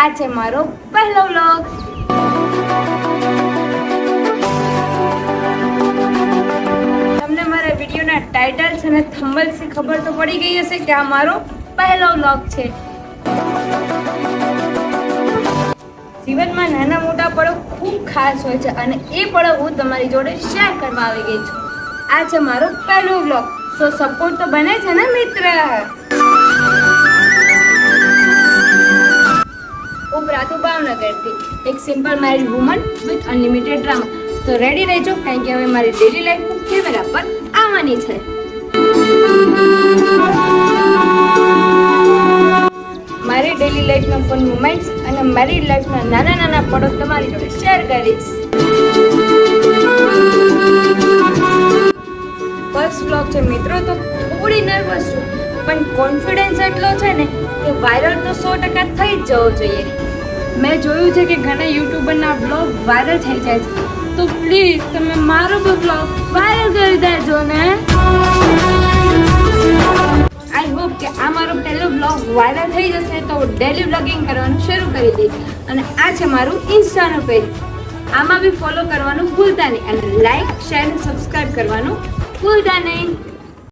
આ છે મારો પહેલો વ્લોગ। તમને મારા વિડીયોના ટાઇટલ્સ અને થંબનેલ્સથી ખબર તો પડી ગઈ હશે કે આ મારો પહેલો વ્લોગ છે। જીવનમાં નાના મોટા પળો ખૂબ ખાસ હોય છે અને એ પળો હું તમારી જોડે શેર કરવા આવી ગઈ છું। આ છે મારો પહેલો વ્લોગ, સો સપોર્ટ તો બને છે ને મિત્ર। હું પ્રાથુ ભાવનગરથી એક simple married woman with unlimited drama. તો રેડી રહેજો, કારણ કે હવે મારી ડેલી લાઈફ કેમેરા પર આવવાની છે। મારી ડેલી લાઈફના ફન મોમેન્ટ્સ અને મેરિડ લાઈફના નાના નાના પળો તમારી જોડે શેર કરીશ। ફર્સ્ટ વ્લોગ છે મિત્રો, તો થોડી નર્વસ છું, પણ કોન્ફિડન્સ એટલો છે ને કે વાયરલ તો 100% થઈ જ જવો જોઈએ। મેં જોયું છે કે ઘણા યુટ્યુબરના બ્લોગ વાયરલ થઈ જાય છે, તો પ્લીઝ તમે મારો બી બ્લોગ વાયરલ કરી દેજો ને। આઈ હોપ કે આ મારો પહેલો બ્લોગ વાયરલ થઈ જશે તો ડેલી બ્લોગિંગ કરવાનું શરૂ કરી દઈશ। અને આ છે મારું ઇન્સ્ટાનું પેજ, આમાં બી ફોલો કરવાનું ભૂલતા નહીં અને લાઈક શેર અને સબસ્ક્રાઈબ કરવાનું ભૂલતા નહીં।